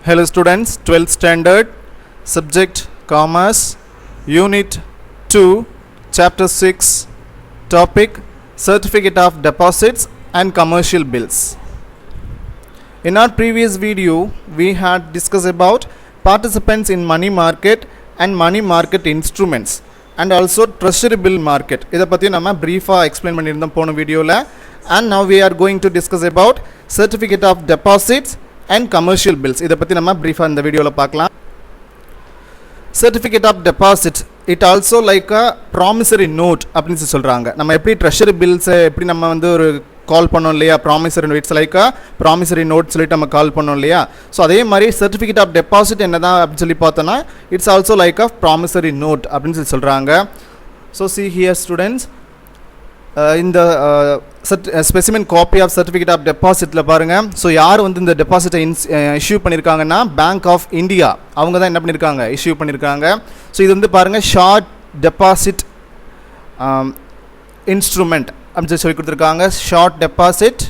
Hello students, 12th standard, subject Commerce, Unit 2, Chapter 6, topic Certificate of Deposits and Commercial Bills. In our previous video, we had discussed about participants in money market and money market instruments and also treasury bill market. இதை பற்றி நம்ம brief-ஆ explain பண்ணியிருந்தோம் போன வீடியோவில். And now we are going to discuss about Certificate of Deposits and Commercial Bills. இதை பற்றி நம்ம brief-ஆ இந்த வீடியோவில் பார்க்கலாம். Certificate of Deposit, it also like a promissory note அப்படின்னு சொல்கிறாங்க. நம்ம எப்படி treasury bills எப்படி நம்ம வந்து ஒரு கால் பண்ணோம் இல்லையா, promissory note, it's like promissory note சொல்லிட்டு நம்ம கால் பண்ணோம் இல்லையா. ஸோ அதே மாதிரி சர்டிஃபிகேட் ஆஃப் டெபாசிட் என்ன தான் அப்படின்னு சொல்லி பார்த்தோன்னா it's also like a promissory note அப்படின்னு சொல்லி சொல்கிறாங்க. ஸோ சி ஹியர் ஸ்டூடெண்ட்ஸ், இந்த specimen copy of certificate of டெபாசிட்டில் பாருங்கள். ஸோ யார் வந்து இந்த டெபாசிட்டை இஷ்யூ பண்ணியிருக்காங்கன்னா பேங்க் ஆஃப் இந்தியா, அவங்க தான் என்ன பண்ணியிருக்காங்க, இஷ்யூ பண்ணியிருக்காங்க. ஸோ இது வந்து பாருங்கள் ஷார்ட் டெபாசிட் இன்ஸ்ட்ருமெண்ட் அப்படின்னு சொல்லி கொடுத்துருக்காங்க, ஷார்ட் டெபாசிட்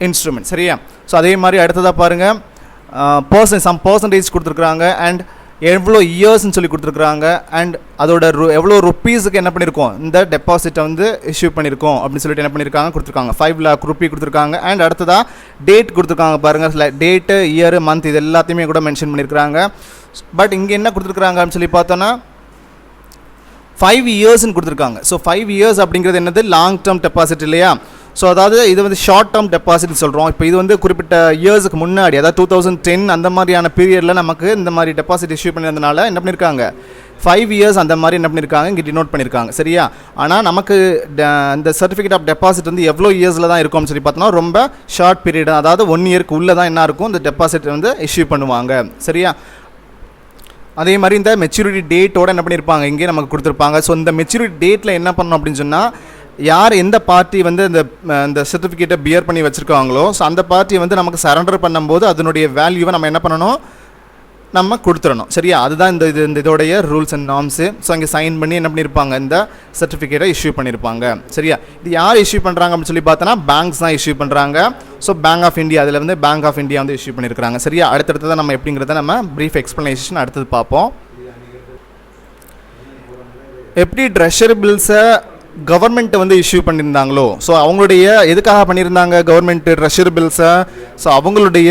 இன்ஸ்ட்ருமெண்ட். சரியா? ஸோ அதே மாதிரி அடுத்ததாக பாருங்கள் சம் பர்சன்டேஜ் கொடுத்துருக்குறாங்க அண்ட் எவ்வளோ இயர்ஸ்ன்னு சொல்லி கொடுத்துருக்குறாங்க அண்ட் அதோட எவ்வளோ ருப்பீஸுக்கு என்ன பண்ணியிருக்கோம் இந்த டெபாசிட்டை வந்து இஷ்யூ பண்ணியிருக்கோம் அப்படின்னு சொல்லிட்டு என்ன பண்ணியிருக்காங்க கொடுத்துருக்காங்க, 5 lakh ரூபி கொடுத்துருக்காங்க. அண்ட் அடுத்ததாக டேட் கொடுத்துருக்காங்க பாருங்கள், டேட்டு, இயரு, மந்த் இது எல்லாத்தையுமே கூட மென்ஷன் பண்ணியிருக்கிறாங்க. பட் இங்கே என்ன கொடுத்துருக்குறாங்க அப்படின்னு சொல்லி பார்த்தோன்னா 5 yearsன்னு கொடுத்துருக்காங்க. ஸோ 5 years அப்படிங்கிறது என்னது, லாங் டேர்ம் டெபாசிட் இல்லையா. ஸோ அதாவது இது வந்து ஷார்ட் டேர்ம் டெபாசிட்னு சொல்கிறோம். இப்போ இது வந்து குறிப்பிட்ட இயர்ஸுக்கு முன்னாடி, அதாவது 2010 அந்த மாதிரியான பீரியடில் நமக்கு இந்த மாதிரி டெபாசிட் இஷ்யூ பண்ணியிருந்தனால என்ன பண்ணியிருக்காங்க 5 years அந்த மாதிரி என்ன பண்ணியிருக்காங்க இங்கே டினோட் பண்ணியிருக்காங்க. சரியா? ஆனால் நமக்கு இந்த சர்டிஃபிகேட் ஆஃப் டெபாசிட் வந்து எவ்வளோ இயர்ஸில் தான் இருக்கும்னு சொல்லி பார்த்தோன்னா ரொம்ப ஷார்ட் பீரியட், அதாவது 1 yearக்கு உள்ளே தான் என்ன இருக்கும் இந்த டெபாசிட் வந்து இஷ்யூ பண்ணுவாங்க. சரியா? அதே மாதிரி இந்த மெச்சூரிட்டி டேட்டோட என்ன பண்ணியிருப்பாங்க இங்கே நமக்கு கொடுத்துருப்பாங்க. ஸோ இந்த மெச்சூரிட்டி டேட்டில் என்ன பண்ணணும் அப்படின்னு சொன்னால் யார் எந்த பார்ட்டி வந்து இந்த சர்டிஃபிகேட்டை பியர் பண்ணி வச்சுருக்காங்களோ ஸோ அந்த பார்ட்டியை வந்து நமக்கு சரண்டர் பண்ணும்போது அதனுடைய வேல்யூவை நம்ம என்ன பண்ணணும், நம்ம கொடுத்துடணும். சரியா? அதுதான் இந்த இதோடைய ரூல்ஸ் அண்ட் நார்ம்ஸு. ஸோ அங்கே சைன் பண்ணி என்ன பண்ணியிருப்பாங்க இந்த சர்டிஃபிகேட்டை இஷ்யூ பண்ணியிருப்பாங்க. சரியா? இது யார் இஷ்யூ பண்ணுறாங்க அப்படின்னு சொல்லி பார்த்தோன்னா பேங்க்ஸ் தான் இஷ்யூ பண்ணுறாங்க. ஸோ பேங்க் ஆஃப் இந்தியா, அதில் வந்து பேங்க் ஆஃப் இந்தியா வந்து இஷ்யூ பண்ணியிருக்காங்க. சரியா? அடுத்தடுத்ததான் நம்ம எப்படிங்கிறத நம்ம ப்ரீஃப் எக்ஸ்ப்ளனேஷன் அடுத்தது பார்ப்போம். எப்படி ட்ரெஷரி பில்ஸை கவர்மெண்ட்டை வந்து இஷ்யூ பண்ணியிருந்தாங்களோ, ஸோ அவங்களுடைய எதுக்காக பண்ணியிருந்தாங்க கவர்மெண்ட்டு ட்ரெஷரி பில்ஸை, ஸோ அவங்களுடைய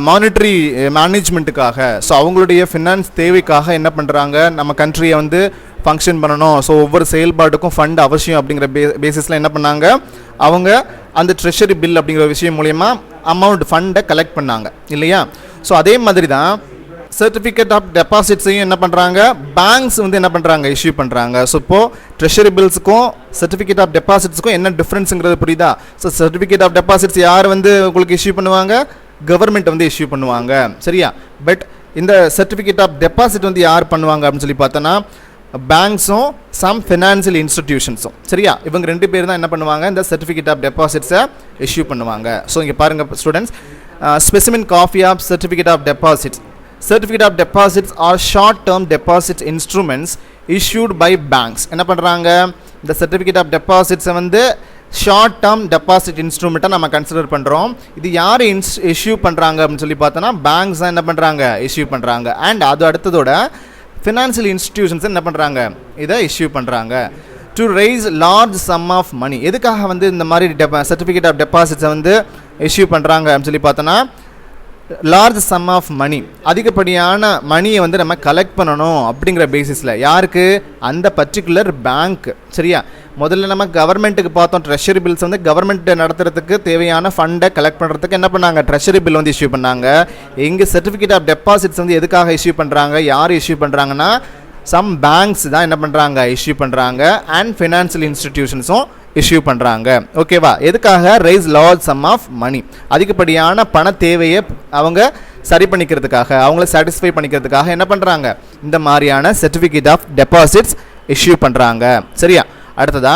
மானிட்டரி மேனேஜ்மெண்ட்டுக்காக, ஸோ அவங்களுடைய ஃபினான்ஸ் தேவைக்காக என்ன பண்ணுறாங்க, நம்ம கண்ட்ரியை வந்து ஃபங்க்ஷன் பண்ணணும், ஸோ ஒவ்வொரு செயல்பாட்டுக்கும் ஃபண்ட் அவசியம் அப்படிங்கிற பேசிஸில் என்ன பண்ணாங்க அவங்க அந்த ட்ரெஷரி பில் அப்படிங்கிற விஷயம் மூலயமா அமௌண்ட் ஃபண்டை கலெக்ட் பண்ணாங்க இல்லையா. ஸோ அதே மாதிரி தான் சர்டிஃபிகேட் ஆஃப் டெபாசிட்ஸையும் என்ன பண்ணுறாங்க பேங்க்ஸ் வந்து என்ன பண்ணுறாங்க இஷ்யூ பண்ணுறாங்க. ஸோ இப்போது ட்ரெஷரி பில்ஸுக்கும் சர்டிஃபிகேட் ஆஃப் டெபாசிட்ஸுக்கும் என்ன டிஃப்ரென்ஸுங்கிறது புரியுதா. ஸோ சர்டிஃபிகேட் ஆஃப் டெபாசிட்ஸ் யார் வந்து உங்களுக்கு இஷ்யூ பண்ணுவாங்க, கவர்மெண்ட் வந்து இஷ்யூ பண்ணுவாங்க. சரியா? பட் இந்த சர்டிஃபிகேட் ஆஃப் டெபாசிட் வந்து யார் பண்ணுவாங்க அப்படின்னு சொல்லி பார்த்தோன்னா பேங்க்ஸும் சம் ஃபினான்சியல் இன்ஸ்டிடியூஷன்ஸும். சரியா? இவங்க 2 பேர் தான் என்ன பண்ணுவாங்க இந்த சர்டிஃபிகேட் ஆஃப் டெபாசிட்ஸை இஷ்யூ பண்ணுவாங்க. ஸோ இங்கே பாருங்கள் students, specimen copy of certificate of deposits. Certificate of deposits are short-term deposit instruments issued by banks. என்ன பண்ணுறாங்க இந்த certificate of deposits வந்து ஷார்ட் டேர்ம் டெபாசிட் இன்ஸ்ட்ருமெண்ட்டாக நம்ம கன்சிடர் பண்ணுறோம். இது யார் இஷ்யூ பண்ணுறாங்க அப்படின்னு சொல்லி பார்த்தோன்னா பேங்க்ஸ் தான் என்ன பண்ணுறாங்க இஷ்யூ பண்ணுறாங்க. அண்ட் அது அடுத்ததோட ஃபினான்ஷியல் இன்ஸ்டிடியூஷன்ஸ் என்ன பண்ணுறாங்க இதை இஷ்யூ பண்ணுறாங்க to raise large sum of money. எதுக்காக வந்து இந்த மாதிரி சர்டிஃபிகேட் ஆஃப் டெபாசிட்ஸை வந்து இஷ்யூ பண்ணுறாங்க அப்படின்னு சொல்லி பார்த்தோன்னா லார்ஜ் சம் ஆஃப் மணி, அதிகப்படியான மணியை வந்து நம்ம கலெக்ட் பண்ணணும் அப்படிங்கிற பேசிஸில் யாருக்கு அந்த பர்டிகுலர் பேங்க். சரியா? முதல்ல நம்ம கவர்மெண்ட்டுக்கு பார்த்தோம் ட்ரெஷரி பில்ஸ் வந்து கவர்மெண்ட் நடத்துறதுக்கு தேவையான ஃபண்டை கலெக்ட் பண்ணுறதுக்கு என்ன பண்ணாங்க ட்ரெஷரி பில் வந்து இஷ்யூ பண்ணாங்க. எங்கள் சர்டிஃபிகேட் ஆஃப் டெபாசிட்ஸ் வந்து எதுக்காக இஷ்யூ பண்ணுறாங்க, யார் இஷ்யூ பண்ணுறாங்கன்னா சம் பேங்க்ஸ் தான் என்ன பண்ணுறாங்க இஷ்யூ பண்ணுறாங்க அண்ட் ஃபினான்ஷியல் இன்ஸ்டிடியூஷன்ஸும் இஷ்யூ பண்ணுறாங்க. ஓகேவா? எதுக்காக raise large sum of money, அதிகப்படியான பண தேவையை அவங்க சரி பண்ணிக்கிறதுக்காக, அவங்கள சாட்டிஸ்ஃபை பண்ணிக்கிறதுக்காக என்ன பண்ணுறாங்க இந்த மாதிரியான சர்டிஃபிகேட் ஆஃப் டெபாசிட்ஸ் இஷ்யூ பண்ணுறாங்க. சரியா? அடுத்ததா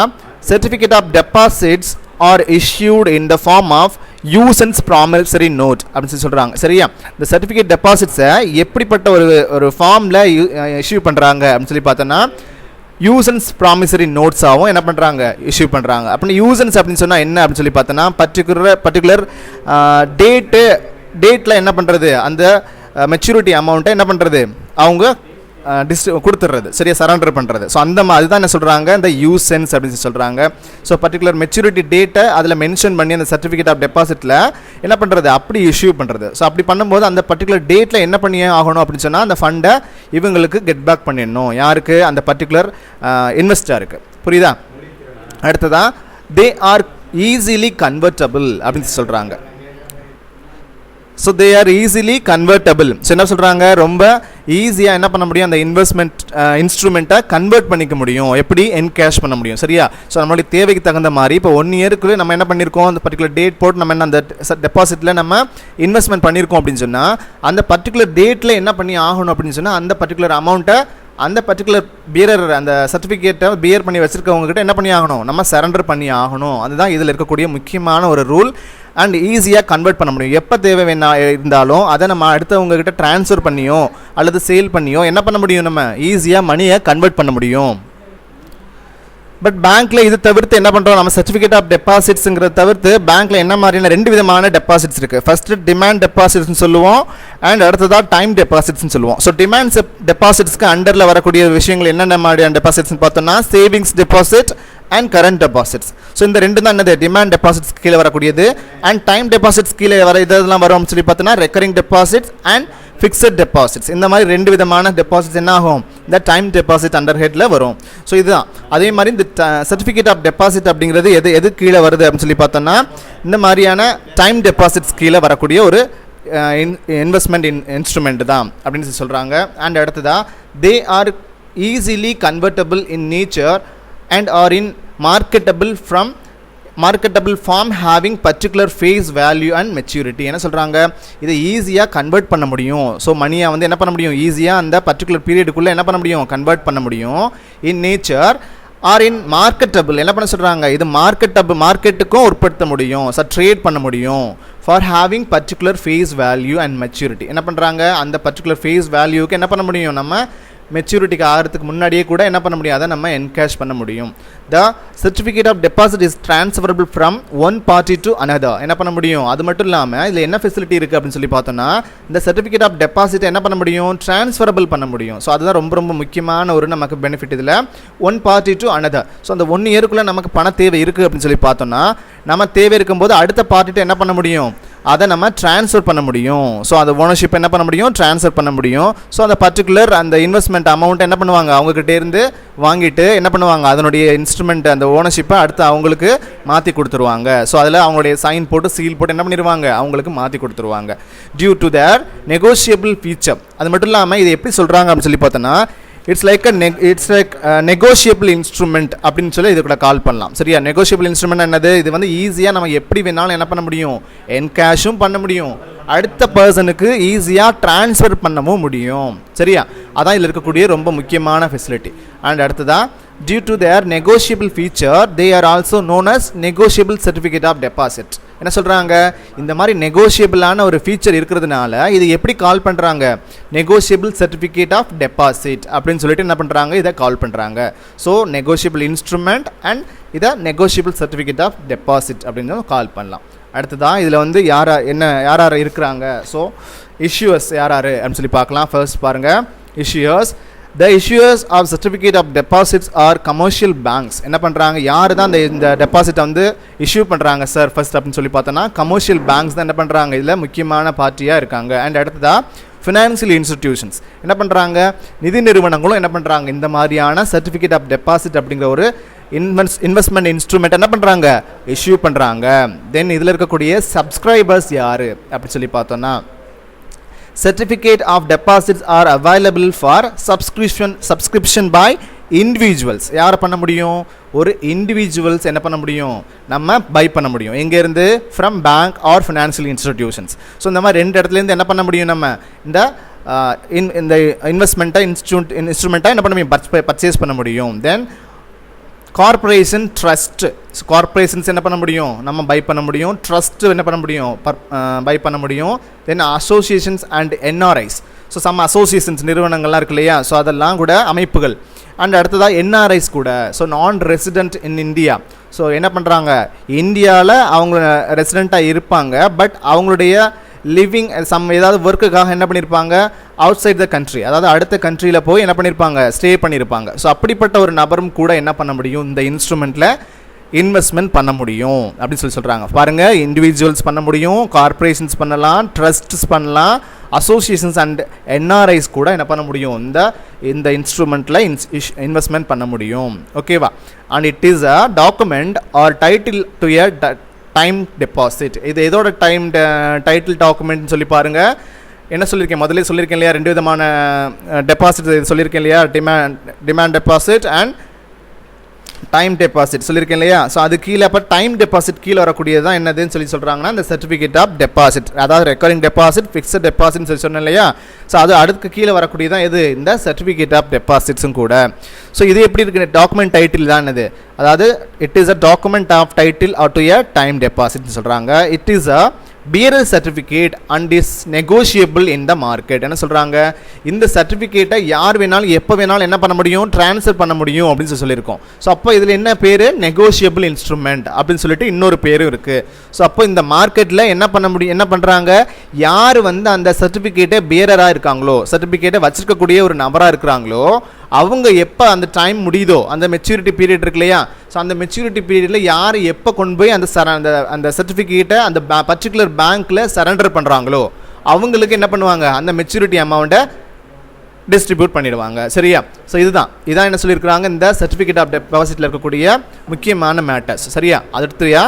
certificate of deposits are issued in the form of usance promissory note அப்படின்னு சொல்கிறாங்க. சரியா? இந்த சர்டிஃபிகேட் டெபாசிட்ஸை எப்படிப்பட்ட ஒரு ஃபார்மில் இஷ்யூ பண்ணுறாங்க அப்படின்னு சொல்லி பார்த்தோன்னா யூசன்ஸ் ப்ராமிசரி நோட்ஸாகவும் என்ன பண்ணுறாங்க இஷ்யூ பண்ணுறாங்க. அப்படின்னு யூசன்ஸ் அப்படின்னு சொன்னால் என்ன அப்படின்னு சொல்லி பார்த்தோன்னா பர்டிகுலர் டேட்டு டேட்டில் என்ன பண்ணுறது, அந்த மெச்சூரிட்டி அமௌண்ட்டை என்ன பண்ணுறது, அவங்க கொடுத்துட்றது, சரியா, சரண்டர் பண்ணுறது. ஸோ அந்த அதுதான் என்ன சொல்கிறாங்க, இந்த யூசென்ஸ் அப்படின்னு சொல்கிறாங்க. ஸோ பர்டிகுலர் மெச்சூரிட்டி டேட்டை அதில் மென்ஷன் பண்ணி அந்த சர்டிஃபிகேட் ஆஃப் டெபாசிட்டில் என்ன பண்ணுறது, அப்படி இஷ்யூ பண்ணுறது. ஸோ அப்படி பண்ணும்போது அந்த பர்டிகுலர் டேட்டில் என்ன பண்ணி ஆகணும் அப்படின்னு சொன்னால் அந்த ஃபண்டை இவங்களுக்கு கெட் பேக் பண்ணிடணும். யாருக்கு, அந்த பர்டிகுலர் இன்வெஸ்டருக்கு. புரியுதா? அடுத்ததான் தே ஆர் ஈஸிலி கன்வெர்ட்டபிள் அப்படின்னு சொல்கிறாங்க. So they are easily convertible. So என்ன சொல்கிறாங்க, ரொம்ப ஈஸியாக என்ன பண்ண முடியும், அந்த இன்வெஸ்ட்மெண்ட் இன்ஸ்ட்ருமெண்ட்டை கன்வெர்ட் பண்ணிக்க முடியும். எப்படி, என்கேஷ் பண்ண முடியும். சரியா? ஸோ நம்மளுடைய தேவைக்கு தகுந்த மாதிரி இப்போ 1 இயருக்குள்ளே நம்ம என்ன பண்ணியிருக்கோம், அந்த பர்டிகுலர் டேட் போட்டு நம்ம என்ன அந்த டெபாசிட்டில் நம்ம இன்வெஸ்ட்மெண்ட் பண்ணியிருக்கோம் அப்படின்னு சொன்னால் அந்த பர்டிகுலர் டேட்டில் என்ன பண்ணி ஆகணும் அப்படின்னு சொன்னால் அந்த பர்டிகுலர் அமௌண்ட்டை அந்த பர்டிகுலர் பியரர், அந்த சர்டிஃபிகேட்டை பியர் பண்ணி வச்சுருக்கவங்ககிட்ட என்ன பண்ணி ஆகணும், நம்ம சரண்டர் பண்ணி ஆகணும். அதுதான் இதில் இருக்கக்கூடிய முக்கியமான ஒரு ரூல். அண்ட் ஈஸியாக கன்வெர்ட் பண்ண முடியும். எப்போ தேவை வேணா இருந்தாலும் அதை நம்ம அடுத்தவங்ககிட்ட ட்ரான்ஸ்ஃபர் பண்ணியோ அல்லது சேல் பண்ணியோ என்ன பண்ண முடியும், நம்ம ஈஸியாக மணியை கன்வெர்ட் பண்ண முடியும். பட் பேங்க்கில் இது தவிர்த்து என்ன பண்ணுறோம், நம்ம சர்டிஃபிகேட் ஆஃப் டெபாசிட்ஸுங்கிறத தவிர்த்து பேங்க்கில் என்ன மாதிரியான 2 விதமான டெபாசிட்ஸ் இருக்குது. ஃபஸ்ட்டு டிமாண்ட் டெபாசிட்ஸ்னு சொல்லுவோம், அண்ட் அடுத்ததாக டைம் டெபாசிட்ஸ்னு சொல்லுவோம். ஸோ டிமாண்ட் டெபாசிட்ஸ்க்கு அண்டரில் வரக்கூடிய விஷயங்கள் என்னென்ன மாதிரியான டெபாசிட்ஸ்னு பார்த்தோம்னா savings deposit and current deposits. So இந்த 2 தான் என்னது, டிமாண்ட் டெபாசிட்ஸ் கீழே வரக்கூடியது. அண்ட் டைம் டெபாசிட்ஸ் கீழே வர இதெல்லாம் வரும் சொல்லி பார்த்தோன்னா recurring deposits and fixed deposits. இந்த மாதிரி 2 விதமான டெபாசிட்ஸ் என்ன ஆகும், இந்த டைம் டெபாசிட் அண்டர் ஹெட்டில் வரும். ஸோ இதுதான். அதே மாதிரி இந்த சர்டிஃபிகேட் ஆஃப் டெபாசிட் அப்படிங்கிறது எது கீழே வருது அப்படின்னு சொல்லி பார்த்தோன்னா இந்த மாதிரியான டைம் டெபாசிட்ஸ் கீழே வரக்கூடிய ஒரு இன்வெஸ்ட்மெண்ட் இன்ஸ்ட்ருமெண்ட் தான் அப்படின்னு சொல்கிறாங்க. அண்ட் அடுத்ததா they are easily convertible in nature and are in marketable form having particular face value and maturity. என்ன சொல்கிறாங்க, இதை ஈஸியாக கன்வெர்ட் பண்ண முடியும். ஸோ மணியை வந்து என்ன பண்ண முடியும், ஈஸியாக அந்த பர்டிகுலர் பீரியடுக்குள்ளே என்ன பண்ண முடியும், கன்வெர்ட் பண்ண முடியும். In nature are in marketable, என்ன பண்ண சொல்கிறாங்க, இது மார்க்கெட்டுக்கும் உட்படுத்த முடியும். ஸோ ட்ரேட் பண்ண முடியும். For having particular face value and maturity. என்ன பண்ணுறாங்க, அந்த பர்டிகுலர் ஃபேஸ் வேல்யூக்கு என்ன பண்ண முடியும், நம்ம மெச்சூரிட்டிக்கு ஆகிறதுக்கு முன்னாடியே கூட என்ன பண்ண முடியும், அதை நம்ம என்கேஷ் பண்ண முடியும். The certificate of deposit is transferable from one party to another. என்ன பண்ண முடியும், அது மட்டும் இல்லாமல் இதில் என்ன ஃபெசிலிட்டி இருக்குது அப்படின்னு சொல்லி பார்த்தோன்னா இந்த சர்டிஃபிகேட் ஆஃப் டெபாசிட் என்ன பண்ண முடியும், ட்ரான்ஸ்ஃபரபிள் பண்ண முடியும். ஸோ அதுதான் ரொம்ப ரொம்ப முக்கியமான ஒரு நமக்கு பெனிஃபிட் இதில். One party to another. So அந்த 1 இயருக்குள்ளே நமக்கு பண தேவை இருக்குது அப்படின்னு சொல்லி பார்த்தோன்னா நம்ம தேவை இருக்கும்போது அடுத்த பார்ட்டிகிட்ட என்ன பண்ண முடியும், அதை நம்ம ட்ரான்ஸ்ஃபர் பண்ண முடியும். ஸோ அந்த ஓனர்ஷிப் என்ன பண்ண முடியும், ட்ரான்ஸ்ஃபர் பண்ண முடியும். ஸோ அந்த பர்டிகுலர் அந்த இன்வெஸ்ட்மெண்ட் அமௌண்ட் என்ன பண்ணுவாங்க, அவங்ககிட்ட இருந்து வாங்கிட்டு என்ன பண்ணுவாங்க, அதனுடைய இன்ஸ்ட்ருமெண்ட் அந்த ஓனர்ஷிப்பை அடுத்து அவங்களுக்கு மாற்றி கொடுத்துருவாங்க. ஸோ அதில் அவங்களுடைய சைன் போட்டு சீல் போட்டு என்ன பண்ணிடுவாங்க, அவங்களுக்கு மாற்றி கொடுத்துருவாங்க. Due to their negotiable feature. அது மட்டும் இல்லாமல் இது எப்படி சொல்கிறாங்க அப்படின்னு சொல்லி பார்த்தோன்னா இட்ஸ் லைக் நெகோஷியபிள் இன்ஸ்ட்ருமெண்ட் அப்படின்னு சொல்லி இது கூட கால் பண்ணலாம். சரியா? நெகோஷியபிள் இன்ஸ்ட்ருமெண்ட் என்னது, இது வந்து ஈஸியாக நம்ம எப்படி வேணாலும் என்ன பண்ண முடியும், என்கேஷும் பண்ண முடியும், அடுத்த பர்சனுக்கு ஈஸியாக ட்ரான்ஸ்ஃபர் பண்ணவும் முடியும். சரியா? அதான் இதில் இருக்கக்கூடிய ரொம்ப முக்கியமான ஃபெசிலிட்டி. அண்ட் அடுத்ததான் due to their negotiable feature they are also known as negotiable certificate of deposit. என்ன சொல்கிறாங்க, இந்த மாதிரி நெகோஷியபிளான ஒரு ஃபீச்சர் இருக்கிறதுனால இது எப்படி கால் பண்ணுறாங்க, நெகோஷியபிள் சர்டிஃபிகேட் ஆஃப் டெபாசிட் அப்படின்னு சொல்லிட்டு என்ன பண்ணுறாங்க, இதை கால் பண்ணுறாங்க. ஸோ நெகோஷியபிள் இன்ஸ்ட்ருமெண்ட் அண்ட் இதை நெகோஷியபிள் சர்டிஃபிகேட் ஆஃப் டெபாசிட் அப்படின்னு கால் பண்ணலாம். அடுத்ததான் இதில் வந்து யார் யார் இருக்கிறாங்க, ஸோ இஷ்யூவர்ஸ் யார் அப்படின்னு சொல்லி பார்க்கலாம். ஃபர்ஸ்ட் பாருங்கள், இஷ்யூவர்ஸ். The issuers of certificate of deposits are commercial banks. என்ன பண்ணுறாங்க, யார் தான் இந்த டெபாசிட்டை வந்து இஷ்யூ பண்ணுறாங்க சார் ஃபர்ஸ்ட் அப்படின்னு சொல்லி பார்த்தோன்னா கமர்ஷியல் பேங்க்ஸ் தான் என்ன பண்ணுறாங்க, இதில் முக்கியமான பார்ட்டியாக இருக்காங்க. அண்ட் அடுத்ததாக ஃபினான்சியல் இன்ஸ்டிடியூஷன்ஸ் என்ன பண்ணுறாங்க, நிதி நிறுவனங்களும் என்ன பண்ணுறாங்க, இந்த மாதிரியான சர்டிஃபிகேட் ஆஃப் டெபாசிட் அப்படிங்கிற ஒரு இன்வெஸ்ட்மெண்ட் இன்ஸ்ட்ருமெண்ட் என்ன பண்ணுறாங்க, இஷ்யூ பண்ணுறாங்க. தென் இதில் இருக்கக்கூடிய சப்ஸ்கிரைபர்ஸ் யார் அப்படின்னு சொல்லி பார்த்தோன்னா certificate of deposits are available for subscription by individuals. யார் பண்ண முடியும், ஒரு இண்டிவிஜுவல்ஸ் என்ன பண்ண முடியும், நம்ம பை பண்ண முடியும். எங்கேருந்து, from bank R financial institutions. So இந்த மாதிரி 2 இடத்துலேருந்து என்ன பண்ண முடியும், நம்ம இந்த இன்வெஸ்ட்மெண்ட்டை இன்ஸ்ட்ருமெண்ட்டாக என்ன பண்ண முடியும், பர்ச்சேஸ் பண்ண முடியும். தென் கார்பரேஷன் ட்ரஸ்ட், கார்பரேஷன்ஸ் என்ன பண்ண முடியும், நம்ம பை பண்ண முடியும். ட்ரஸ்ட் என்ன பண்ண முடியும், பை பண்ண முடியும். Then associations and NRIs. So some associations நிறுவனங்கள்லாம் இருக்கு இல்லையா, ஸோ அதெல்லாம் கூட அமைப்புகள். அண்ட் அடுத்ததாக என்ஆர்ஐஸ் கூட, ஸோ நான் ரெசிடென்ட் இன் இந்தியா. ஸோ என்ன பண்ணுறாங்க, இந்தியாவில் அவங்க ரெசிடெண்ட்டாக இருப்பாங்க, பட் அவங்களுடைய லிவிங் சம் ஏதாவது ஒர்க்குக்காக என்ன பண்ணியிருப்பாங்க அவுட் சைட் த கண்ட்ரி, அதாவது அடுத்த கண்ட்ரியில் போய் என்ன பண்ணியிருப்பாங்க ஸ்டே பண்ணியிருப்பாங்க. ஸோ அப்படிப்பட்ட ஒரு நபரும் கூட என்ன பண்ண முடியும் இந்த இன்ஸ்ட்ருமெண்ட்டில் இன்வெஸ்ட்மெண்ட் பண்ண முடியும் அப்படின்னு சொல்கிறாங்க. பாருங்கள், இண்டிவிஜுவல்ஸ் பண்ண முடியும், கார்பரேஷன்ஸ் பண்ணலாம், ட்ரஸ்ட்ஸ் பண்ணலாம், அசோசியேஷன்ஸ் அண்ட் என்ஆர்ஐஸ் கூட என்ன பண்ண முடியும் இந்த இன்ஸ்ட்ருமெண்ட்டில் இன்வெஸ்ட்மெண்ட் பண்ண முடியும். ஓகேவா? And it is a document R title to a time deposit. இது எதோட டைட்டில் டாக்குமெண்ட்னு சொல்லி பாருங்கள். என்ன சொல்லியிருக்கேன், முதல்ல சொல்லியிருக்கேன் இல்லையா, 2 விதமான டெபாசிட் சொல்லியிருக்கேன் இல்லையா, demand deposit and time deposit சொல்லியிருக்கேன் இல்லையா. ஸோ அது கீழே அப்போ டைம் டெபாசிட் கீழே வரக்கூடியது தான் என்னதுன்னு சொல்கிறாங்கன்னா இந்த சர்டிஃபிகேட் ஆஃப் டெபாசிட், அதாவது ரெக்கரிங் டெபாசிட், ஃபிக்ஸட் டெபாசிட்னு சொல்லி சொன்னேன் இல்லையா. ஸோ அது அடுத்து கீழே வரக்கூடியது தான் இது இந்த சர்டிஃபிகேட் ஆஃப் டெபாசிட்ஸும் கூட. ஸோ இது எப்படி இருக்குது, டாக்குமெண்ட் டைட்டில் தான் இது, அதாவது it is a document of title or to a time டெபாசிட்னு சொல்கிறாங்க. It is a bearer certificate and is negotiable in the market. என்ன சொல்கிறாங்க, இந்த சர்டிஃபிகேட்டை யார் வேணாலும் எப்போ வேணாலும் என்ன பண்ண முடியும் ட்ரான்ஸ்ஃபர் பண்ண முடியும் அப்படின்னு சொல்லியிருக்கோம். ஸோ அப்போ இதில் என்ன பேர், நெகோஷியபிள் இன்ஸ்ட்ருமெண்ட் அப்படின்னு சொல்லிட்டு இன்னொரு பேரும் இருக்குது. ஸோ அப்போ இந்த மார்க்கெட்டில் என்ன பண்ண முடியும், என்ன பண்ணுறாங்க, யார் வந்து அந்த சர்டிஃபிகேட்டை பேரராக இருக்காங்களோ, சர்டிஃபிகேட்டை வச்சிருக்கக்கூடிய ஒரு நபராக இருக்கிறாங்களோ, அவங்க எப்போ அந்த டைம் முடியுதோ, அந்த மெச்சூரிட்டி பீரியட் இருக்கு இல்லையா, ஸோ அந்த மெச்சூரிட்டி பீரியடில் யார் எப்போ கொண்டு போய் அந்த சர்டிஃபிகேட்டை அந்த பர்டிகுலர் பேங்க்கில் சரண்டர் பண்ணுறாங்களோ அவங்களுக்கு என்ன பண்ணுவாங்க, அந்த மெச்சூரிட்டி அமௌண்ட்டை டிஸ்ட்ரிபியூட் பண்ணிடுவாங்க. சரியா? ஸோ இதான் என்ன சொல்லியிருக்கிறாங்க இந்த சர்டிஃபிகேட் ஆஃப் டெபாசிட்டில் இருக்கக்கூடிய முக்கியமான மேட்டர்ஸ். சரியா? அடுத்துயா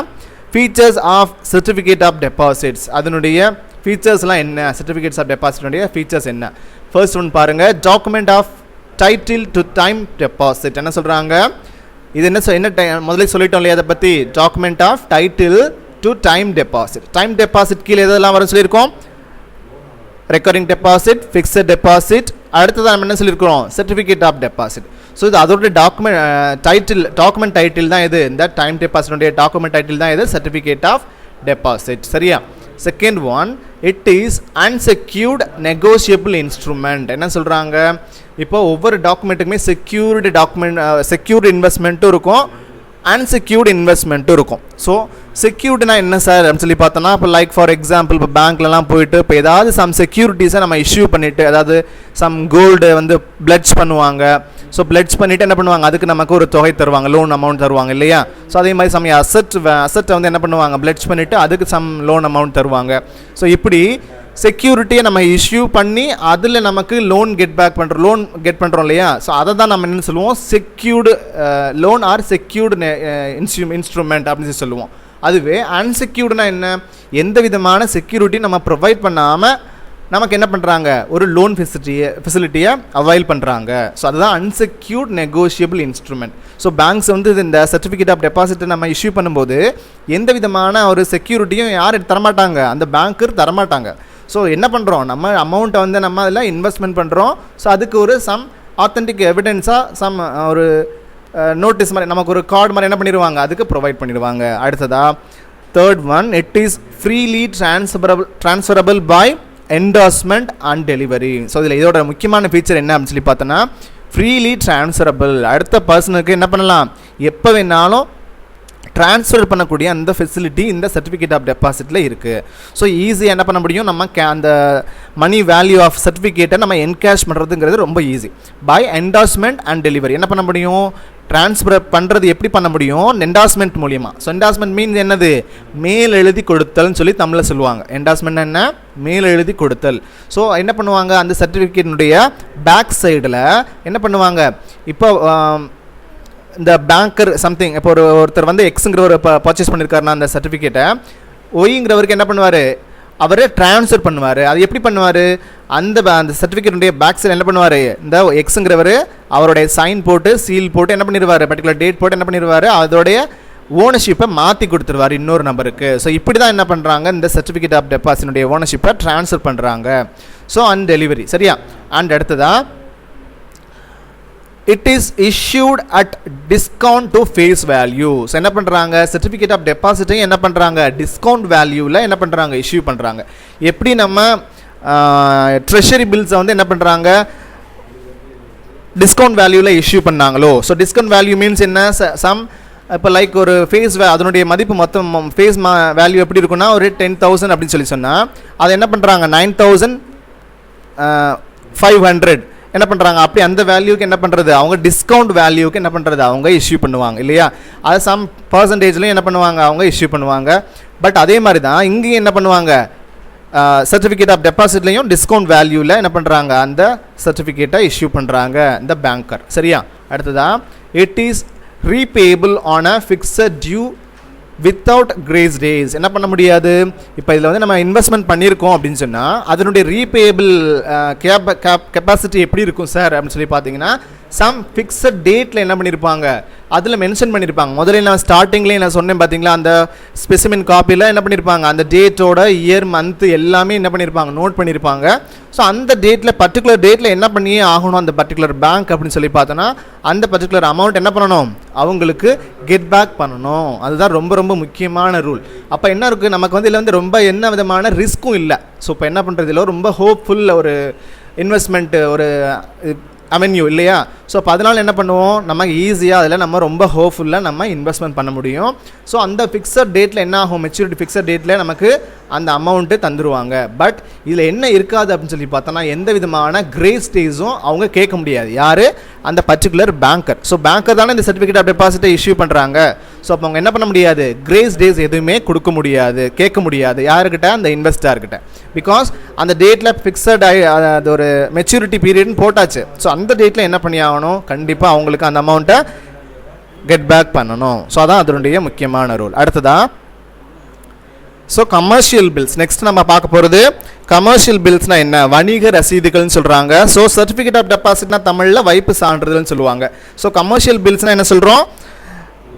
features of certificate of deposits, அதனுடைய ஃபீச்சர்ஸ்லாம் என்ன, சர்டிஃபிகேட்ஸ் ஆஃப் டெபாசிட்னுடைய ஃபீச்சர்ஸ் என்ன. ஃபர்ஸ்ட் ஒன் பாருங்கள், document of title to time deposit. என்ன சொல்கிறாங்க, இது என்ன முதல்ல சொல்லிட்டோம் இல்லையா, அதை பற்றி document of title to time deposit. Time deposit கீழே எதெல்லாம் வர சொல்லியிருக்கோம், ரெக்கரிங் டெபாசிட், ஃபிக்ஸட் டெபாசிட், அடுத்ததான் நம்ம என்ன சொல்லியிருக்கிறோம் சர்டிஃபிகேட் ஆஃப் டெபாசிட். ஸோ இது அதோட டாக்குமெண்ட் டைட்டில் தான் இது, இந்த டைம் டெபாசிட்டுடைய டாக்குமெண்ட் டைட்டில் தான் இது சர்டிஃபிகேட் ஆஃப் டெபாசிட். சரியா? Second one, it is unsecured negotiable instrument. என்ன சொல்கிறாங்க, இப்போ ஒவ்வொரு டாக்குமெண்ட்டுக்குமே செக்யூர்டு இன்வெஸ்ட்மெண்ட்டும் இருக்கும், அன்செக்யூர்டு இன்வெஸ்ட்மெண்ட்டும் இருக்கும். ஸோ செக்யூர்டுனா என்ன சார் அப்படின்னு சொல்லி பார்த்தோன்னா, இப்போ லைக் ஃபார் எக்ஸாம்பிள் இப்போ பேங்க்லலாம் போயிட்டு இப்போ ஏதாவது சம் செக்யூரிட்டிஸை நம்ம இஷ்யூ பண்ணிவிட்டு, அதாவது சம் கோல்டு வந்து பிளட்ஜ் பண்ணுவாங்க. ஸோ பிளட்ஜ் பண்ணிவிட்டு என்ன பண்ணுவாங்க, அதுக்கு நமக்கு ஒரு தொகை தருவாங்க, லோன் அமௌண்ட் தருவாங்க இல்லையா. ஸோ அதே மாதிரி சமயம் அசட்டை வந்து என்ன பண்ணுவாங்க, பிளட்ஜ் பண்ணிவிட்டு அதுக்கு சம் லோன் அமௌண்ட் தருவாங்க. ஸோ இப்படி செக்யூரிட்டியை நம்ம இஷ்யூ பண்ணி அதில் நமக்கு லோன் கெட் பண்ணுறோம் இல்லையா. ஸோ அதை தான் நம்ம என்ன சொல்லுவோம், secured loan or secured instrument அப்படின்னு சொல்லுவோம். அதுவே அன்செக்யூர்டுனா என்ன, எந்த விதமான செக்யூரிட்டி நம்ம ப்ரொவைட் பண்ணாமல் நமக்கு என்ன பண்ணுறாங்க, ஒரு லோன் ஃபெசிலிட்டியை அவைல் பண்ணுறாங்க. ஸோ அதுதான் unsecured negotiable instrument. So banks வந்து இந்த சர்டிஃபிகேட் ஆஃப் டெபாசிட்டை நம்ம இஷ்யூ பண்ணும்போது எந்த விதமான ஒரு செக்யூரிட்டியும் யார் தரமாட்டாங்க, அந்த பேங்க்கு தரமாட்டாங்க. ஸோ என்ன பண்ணுறோம், நம்ம அமௌண்ட்டை வந்து நம்ம அதில் இன்வெஸ்ட்மெண்ட் பண்ணுறோம். ஸோ அதுக்கு ஒரு சம் ஆத்தென்டிக் எவிடன்ஸாக சம் ஒரு நோட்டீஸ் மாதிரி நமக்கு ஒரு கார்டு மாதிரி என்ன பண்ணிடுவாங்க, அதுக்கு ப்ரொவைட் பண்ணிடுவாங்க. அடுத்ததா third one, it is freely transferable by endorsement and delivery. So இதில் இதோட முக்கியமான ஃபீச்சர் என்ன அப்படின்னு சொல்லி பார்த்தோன்னா, ஃப்ரீலி ட்ரான்ஸ்ஃபரபிள், அடுத்த பர்சனுக்கு என்ன பண்ணலாம், எப்போ வேணாலும் ட்ரான்ஸ்ஃபர் பண்ணக்கூடிய அந்த ஃபெசிலிட்டி இந்த சர்டிஃபிகேட் ஆஃப் டெபாசிட்டில் இருக்குது. ஸோ ஈஸியாக என்ன பண்ண முடியும், நம்ம அந்த மணி வேல்யூ ஆஃப் சர்டிஃபிகேட்டை நம்ம என்கேஷ் பண்ணுறதுங்கிறது ரொம்ப easy. By endorsement and delivery என்ன பண்ண முடியும், ட்ரான்ஸ்ஃபர் பண்ணுறது எப்படி பண்ண முடியும், என்டார்ஸ்மெண்ட் மூலியமாக. ஸோ என்டார்ஸ்மெண்ட் மீன்ஸ் என்னது, மேல் எழுதி கொடுத்தல்னு சொல்லி தமிழில் சொல்லுவாங்க. என்டார்ஸ்மெண்ட் என்ன, மேல் எழுதி கொடுத்தல். ஸோ என்ன பண்ணுவாங்க, அந்த சர்டிஃபிகேட்டினுடைய பேக் சைடில் என்ன பண்ணுவாங்க, இப்போ இந்த பேங்கர் சம்திங், இப்போ ஒருத்தர் வந்து எக்ஸுங்கிறவர் பர்ச்சேஸ் பண்ணியிருக்காருன்னா அந்த சர்டிஃபிகேட்டை ஒய்ங்கிறவருக்கு என்ன பண்ணுவார், அவர் ட்ரான்ஸ்ஃபர் பண்ணுவார். அது எப்படி பண்ணுவார், அந்த சர்டிஃபிகேட்டுடைய பேக் சைடு என்ன பண்ணுவார், இந்த எக்ஸுங்கிறவர் அவருடைய சைன் போட்டு சீல் போட்டு என்ன பண்ணிடுவார், பர்டிகுலர் டேட் போட்டு என்ன பண்ணிடுவார், அதோடைய ஓனர்ஷிப்பை மாற்றி கொடுத்துருவார் இன்னொரு நபருக்கு. ஸோ இப்படி தான் என்ன பண்ணுறாங்க, இந்த சர்டிஃபிகேட் ஆஃப் டெபாசிட்டுடைய ஓனர்ஷிப்பை ட்ரான்ஸ்ஃபர் பண்ணுறாங்க. So and delivery. சரியா? அண்ட் அடுத்ததா it is issued at discount to face value. So என்ன பண்ணுறாங்க, சர்டிஃபிகேட் ஆஃப் டெபாசிட்டையும் என்ன பண்ணுறாங்க, டிஸ்கவுண்ட் வேல்யூவில் என்ன பண்ணுறாங்க, இஷ்யூ பண்ணுறாங்க. எப்படி நம்ம ட்ரெஷரி பில்ஸை வந்து என்ன பண்ணுறாங்க, டிஸ்கவுண்ட் வேல்யூவில் இஷ்யூ பண்ணாங்களோ. ஸோ டிஸ்கவுண்ட் வேல்யூ மீன்ஸ் என்ன, சம் இப்போ லைக் ஒரு ஃபேஸ் அதனுடைய மதிப்பு மொத்தம் ஃபேஸ் வேல்யூ எப்படி இருக்குன்னா ஒரு 10,000 அப்படின்னு சொல்லி சொன்னால் அதை என்ன பண்ணுறாங்க 9,500 என்ன பண்ணுறாங்க, அப்படி அந்த வேல்யூக்கு என்ன பண்ணுறது, அவங்க டிஸ்கவுண்ட் வேல்யூக்கு என்ன பண்ணுறது அவங்க இஷ்யூ பண்ணுவாங்க இல்லையா. அது சம் பர்சன்டேஜ்லையும் என்ன பண்ணுவாங்க அவங்க இஷ்யூ பண்ணுவாங்க. பட் அதே மாதிரி தான் இங்கேயும் என்ன பண்ணுவாங்க, சர்டிஃபிகேட் ஆஃப் டெபாசிட்லையும் டிஸ்கவுண்ட் வேல்யூவில் என்ன பண்ணுறாங்க அந்த சர்டிஃபிகேட்டை இஷ்யூ பண்ணுறாங்க இந்த பேங்கர். சரியா. அடுத்ததான் it is repayable on a fixed due without grace days. என்ன பண்ண முடியாது, இப்போ இதில் வந்து நம்ம இன்வெஸ்ட்மெண்ட் பண்ணியிருக்கோம் அப்படின்னு சொன்னால் அதனுடைய ரீபேபிள் கெப்பாசிட்டி எப்படி இருக்கும் சார் அப்படின்னு சொல்லி பார்த்தீங்கன்னா சம் ஃபிக்ஸட் டேட்டில் என்ன பண்ணியிருப்பாங்க அதில் மென்ஷன் பண்ணியிருப்பாங்க. முதல்ல நான் ஸ்டார்டிங்லேயே நான் சொன்னேன் பார்த்தீங்களா, அந்த ஸ்பெசிமென் காப்பியில் என்ன பண்ணியிருப்பாங்க அந்த டேட்டோட இயர் மந்த் எல்லாமே என்ன பண்ணியிருப்பாங்க நோட் பண்ணியிருப்பாங்க. ஸோ அந்த டேட்டில் பர்டிகுலர் டேட்டில் என்ன பண்ணியே ஆகணும் அந்த பர்டிகுலர் பேங்க் அப்படின்னு சொல்லி பார்த்தோன்னா அந்த பர்டிகுலர் அமௌண்ட் என்ன பண்ணணும் அவங்களுக்கு கெட் பேக் பண்ணணும். அதுதான் ரொம்ப ரொம்ப முக்கியமான ரூல். அப்போ என்ன இருக்குது நமக்கு வந்து இதில் வந்து ரொம்ப என்ன விதமான ரிஸ்க்கும் இல்லை. ஸோ இப்போ என்ன பண்ணுறதுல ரொம்ப ஹோப்ஃபுல் ஒரு இன்வெஸ்ட்மெண்ட்டு ஒரு அவென்யூ இல்லையா. ஸோ அப்போ அதனால் என்ன பண்ணுவோம் நமக்கு ஈஸியாக அதில் நம்ம ரொம்ப ஹோப்ஃபுல்லாக நம்ம இன்வெஸ்ட்மெண்ட் பண்ண முடியும். ஸோ அந்த ஃபிக்ஸட் டேட்டில் என்ன ஆகும், மெச்சூரிட்டி ஃபிக்ஸட் டேட்டில் நமக்கு அந்த அமௌண்ட்டு தந்துடுவாங்க. பட் இதில் என்ன இருக்காது அப்படின்னு சொல்லி பார்த்தோன்னா எந்த விதமான கிரேஸ் டேஸும் அவங்க கேட்க முடியாது. யார் அந்த பர்டிகுலர் பேங்கர். ஸோ பேங்கர் தானே இந்த சர்டிஃபிகேட் ஆஃப் டெபாசிட்டை இஷ்யூ பண்ணுறாங்க. ஸோ அப்போ அவங்க என்ன பண்ண முடியாது கிரேஸ் டேஸ் எதுவுமே கொடுக்க முடியாது, கேட்க முடியாது யாருக்கிட்ட அந்த இன்வெஸ்டர்கிட்ட. பிகாஸ் அந்த டேட்டில் ஃபிக்ஸட் அது ஒரு மெச்சூரிட்டி பீரியட்னு போட்டாச்சு. ஸோ அந்த டேட்டில் என்ன பண்ணி ஆகணும் கண்டிப்பாக அவங்களுக்கு அந்த அமௌண்ட்டை கெட் பேக் பண்ணணும். ஸோ அதான் அதனுடைய முக்கியமான ரூல். அடுத்ததான் ஸோ கமர்ஷியல் பில்ஸ் நெக்ஸ்ட் நம்ம பார்க்க போகிறது. கமர்ஷியல் பில்ஸ்னால் என்ன, வணிக ரசீதுகள்னு சொல்கிறாங்க. ஸோ சர்டிஃபிகேட் ஆஃப் டெபாசிட்னா தமிழில் வைப்பு சான்றிதழ்னு சொல்லுவாங்க. ஸோ கமர்ஷியல் பில்ஸ்னால் என்ன சொல்கிறோம்,